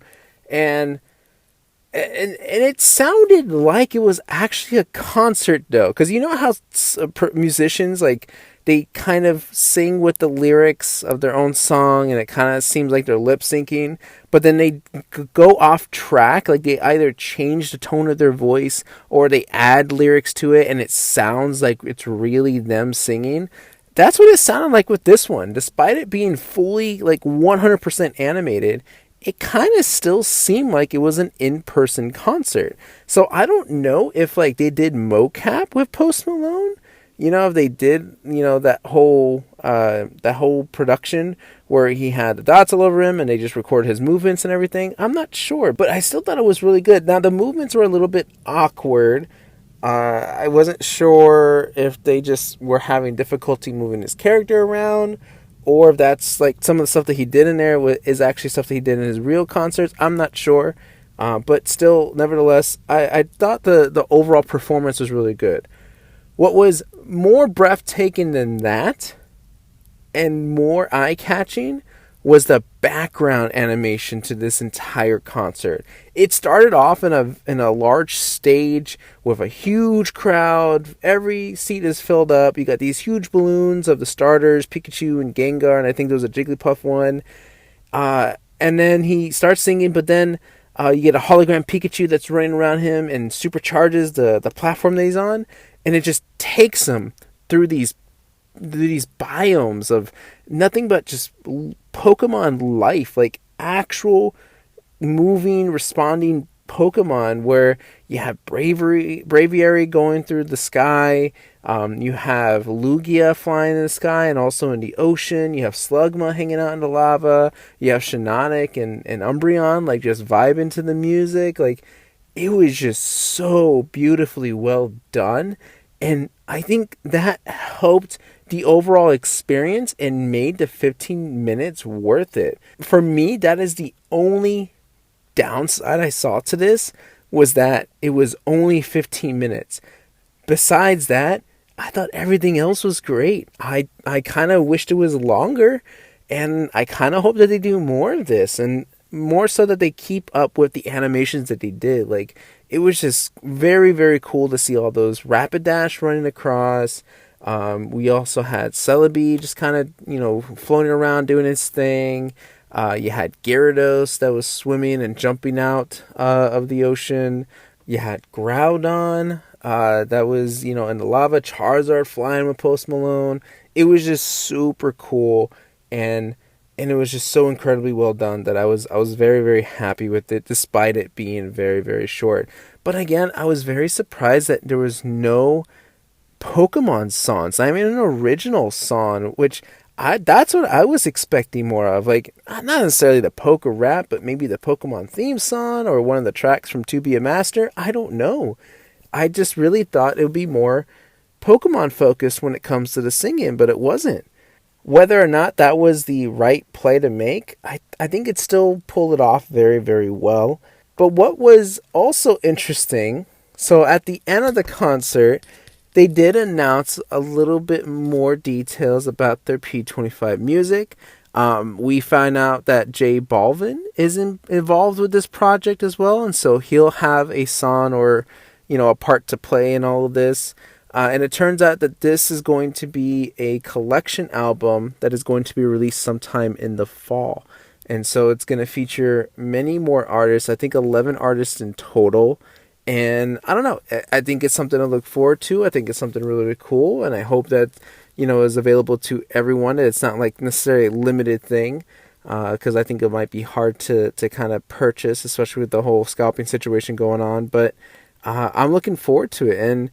And it sounded like it was actually a concert, though. Because you know how musicians, like, they kind of sing with the lyrics of their own song, and it kind of seems like they're lip syncing, but then they go off track, like they either change the tone of their voice or they add lyrics to it, and it sounds like it's really them singing. That's what it sounded like with this one. Despite it being fully, like, 100% animated, it kind of still seemed like it was an in-person concert. So I don't know if, like, they did mocap with Post Malone. You know, if they did, you know, that whole production where he had the dots all over him and they just recorded his movements and everything. I'm not sure, but I still thought it was really good. Now, the movements were a little bit awkward. I wasn't sure if they just were having difficulty moving his character around, or if that's, like, some of the stuff that he did in there is actually stuff that he did in his real concerts. I'm not sure. But still, nevertheless, I thought the overall performance was really good. What was more breathtaking than that, and more eye-catching, was the background animation to this entire concert. It started off in a large stage with a huge crowd. Every seat is filled up. You got these huge balloons of the starters, Pikachu and Gengar, and I think there was a Jigglypuff one. And then he starts singing, but then you get a hologram Pikachu that's running around him and supercharges the platform that he's on. And it just takes them through these biomes of nothing but just Pokemon life, like actual moving, responding Pokemon, where you have Braviary going through the sky, you have Lugia flying in the sky and also in the ocean, you have Slugma hanging out in the lava, you have Shiinotic and Umbreon, like, just vibing to the music. Like, it was just so beautifully well done. And I think that helped the overall experience and made the 15 minutes worth it. For me, that is the only downside I saw to this, was that it was only 15 minutes. Besides that, I thought everything else was great. I kind of wished it was longer, and I kind of hope that they do more of this, and more so that they keep up with the animations that they did. Like, it was just very, very cool to see all those Rapidash running across. We also had Celebi just kind of, you know, floating around doing his thing. You had Gyarados that was swimming and jumping out of the ocean. You had Groudon that was, you know, in the lava. Charizard flying with Post Malone. It was just super cool, and it was just so incredibly well done that I was very, very happy with it, despite it being very, very short. But again, I was very surprised that there was no Pokemon songs. I mean, an original song, which that's what I was expecting more of. Like, not necessarily the Poke Rap, but maybe the Pokemon theme song or one of the tracks from To Be a Master. I don't know. I just really thought it would be more Pokemon focused when it comes to the singing, but it wasn't. Whether or not that was the right play to make, I think it still pulled it off very, very well. But what was also interesting, so at the end of the concert, they did announce a little bit more details about their P25 music. We find out that J Balvin is involved with this project as well, and so he'll have a song or, you know, a part to play in all of this. And it turns out that this is going to be a collection album that is going to be released sometime in the fall. And so it's going to feature many more artists, I think 11 artists in total. And I don't know, I think it's something to look forward to. I think it's something really, really cool. And I hope that, you know, is available to everyone. It's not like necessarily a limited thing, because I think it might be hard to kind of purchase, especially with the whole scalping situation going on. But I'm looking forward to it. And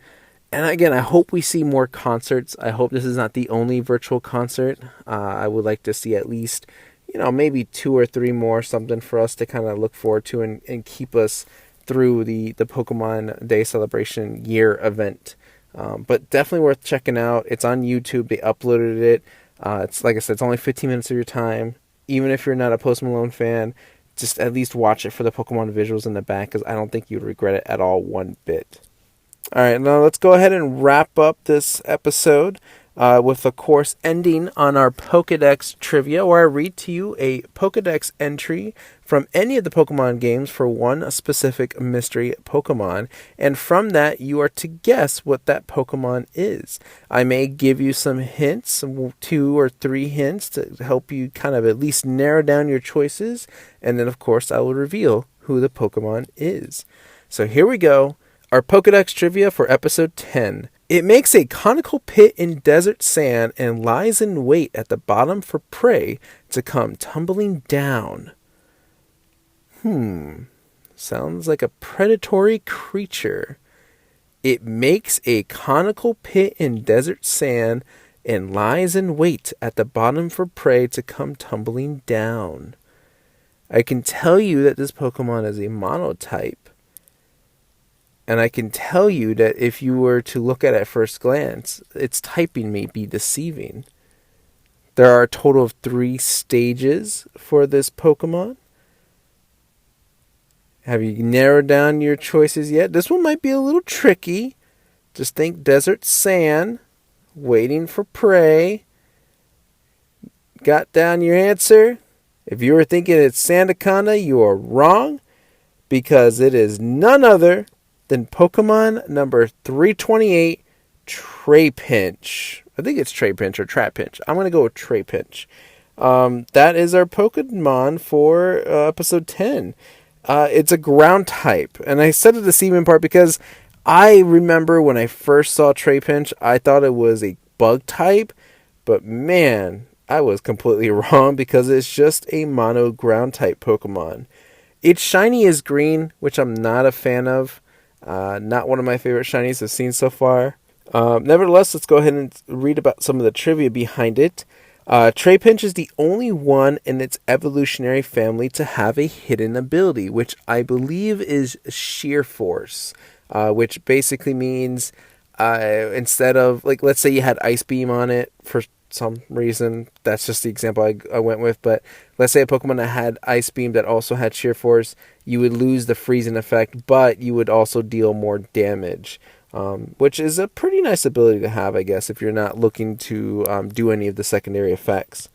again, I hope we see more concerts. I hope this is not the only virtual concert. I would like to see at least, you know, maybe 2 or 3 more, something for us to kind of look forward to and keep us through the Pokemon Day Celebration year event. But definitely worth checking out. It's on YouTube. They uploaded it. It's like I said, it's only 15 minutes of your time. Even if you're not a Post Malone fan, just at least watch it for the Pokemon visuals in the back, because I don't think you'd regret it at all one bit. All right, now let's go ahead and wrap up this episode with, of course, ending on our Pokedex Trivia, where I read to you a Pokedex entry from any of the Pokemon games for one specific mystery Pokemon, and from that you are to guess what that Pokemon is. I may give you some hints, 2 or 3 hints, to help you kind of at least narrow down your choices, and then of course I will reveal who the Pokemon is. So here we go. Our Pokedex Trivia for episode 10. It makes a conical pit in desert sand and lies in wait at the bottom for prey to come tumbling down. Sounds like a predatory creature. It makes a conical pit in desert sand and lies in wait at the bottom for prey to come tumbling down. I can tell you that this Pokemon is a monotype. And I can tell you that if you were to look at it at first glance, its typing may be deceiving. There are a total of 3 stages for this Pokemon. Have you narrowed down your choices yet? This one might be a little tricky. Just think desert sand, waiting for prey. Got down your answer? If you were thinking it's Sandaconda, you are wrong, because it is none other than Pokemon number 328, Trapinch. I think it's Trapinch or Trapinch. I'm going to go with Trapinch. That is our Pokemon for episode 10. It's a ground type. And I said the deceiving part because I remember when I first saw Trapinch, I thought it was a bug type. But man, I was completely wrong, because it's just a mono ground type Pokemon. Its shiny is green, which I'm not a fan of. Not one of my favorite shinies I've seen so far. Nevertheless, let's go ahead and read about some of the trivia behind it. Trapinch is the only one in its evolutionary family to have a hidden ability, which I believe is Sheer Force, which basically means instead of, like, let's say you had Ice Beam on it for some reason. That's just the example I went with. But let's say a Pokemon that had Ice Beam that also had Sheer Force, you would lose the freezing effect, but you would also deal more damage, which is a pretty nice ability to have, I guess, if you're not looking to do any of the secondary effects.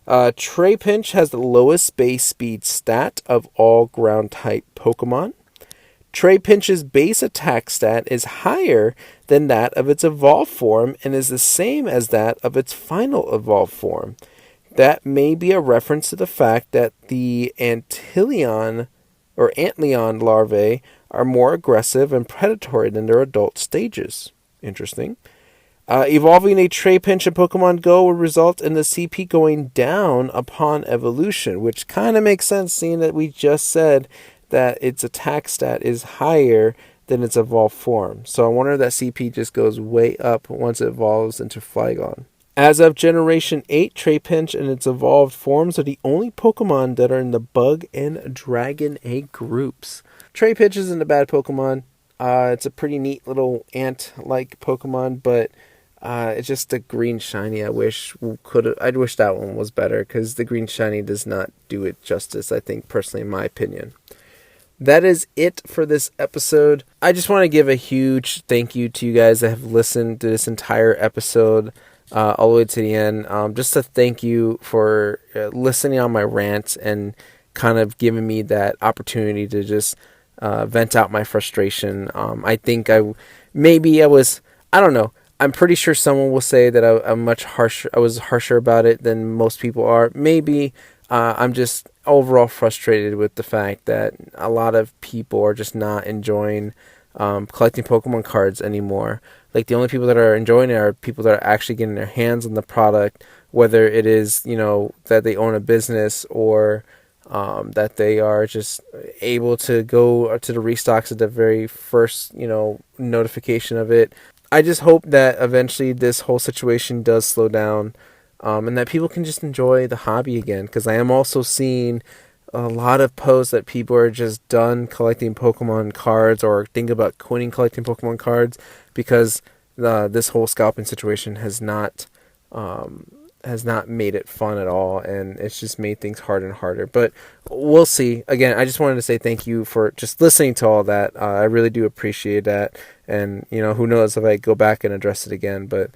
Trapinch has the lowest base speed stat of all ground-type Pokemon. Trapinch's base attack stat is higher than that of its evolved form and is the same as that of its final evolved form. That may be a reference to the fact that the Antlion larvae are more aggressive and predatory than their adult stages. Interesting. Evolving a Trapinch in Pokemon Go will result in the CP going down upon evolution, which kind of makes sense, seeing that we just said that its attack stat is higher than its evolved form. So I wonder if that CP just goes way up once it evolves into Flygon. As of Generation 8, Trapinch and its evolved forms are the only Pokemon that are in the Bug and Dragon Egg groups. Trapinch isn't a bad Pokemon. It's a pretty neat little ant-like Pokemon, but it's just the green shiny. I wish that one was better, because the green shiny does not do it justice, I think, personally, in my opinion. That is it for this episode. I just want to give a huge thank you to you guys that have listened to this entire episode all the way to the end. Just to thank you for listening on my rant and kind of giving me that opportunity to just vent out my frustration. I think I don't know. I'm pretty sure someone will say that I was harsher about it than most people are. Maybe I'm just overall frustrated with the fact that a lot of people are just not enjoying collecting Pokemon cards anymore. Like, the only people that are enjoying it are people that are actually getting their hands on the product, whether it is, that they own a business, or that they are just able to go to the restocks at the very first, notification of it. I just hope that eventually this whole situation does slow down, and that people can just enjoy the hobby again, because I am also seeing a lot of posts that people are just done collecting Pokemon cards or think about quitting collecting Pokemon cards because this whole scalping situation has not made it fun at all, and it's just made things harder and harder. But we'll see. Again, I just wanted to say thank you for just listening to all that. I really do appreciate that, and who knows if I go back and address it again. But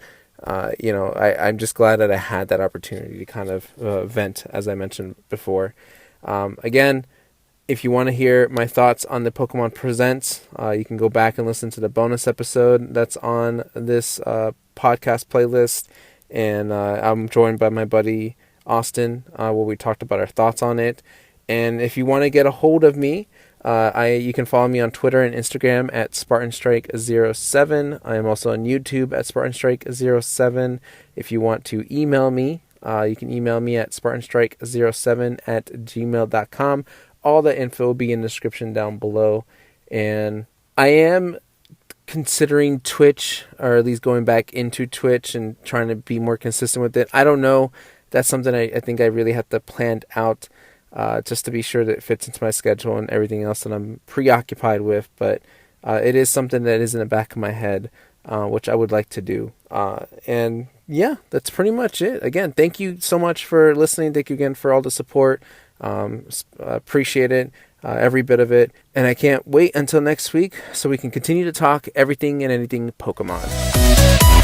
I'm just glad that I had that opportunity to kind of vent, as I mentioned before. Again, if you want to hear my thoughts on the Pokemon Presents, you can go back and listen to the bonus episode that's on this podcast playlist. And I'm joined by my buddy Austin, where we talked about our thoughts on it. And if you want to get a hold of me, you can follow me on Twitter and Instagram at SpartanStrike07. I am also on YouTube at SpartanStrike07. If you want to email me, you can email me at SpartanStrike07@gmail.com. All the info will be in the description down below. And I am considering Twitch, or at least going back into Twitch and trying to be more consistent with it. I don't know. That's something I think I really have to plan out just to be sure that it fits into my schedule and everything else that I'm preoccupied with. But it is something that is in the back of my head, which I would like to do. And yeah, that's pretty much it. Again, thank you so much for listening. Thank you again for all the support. Appreciate it. Every bit of it. And I can't wait until next week so we can continue to talk everything and anything Pokemon.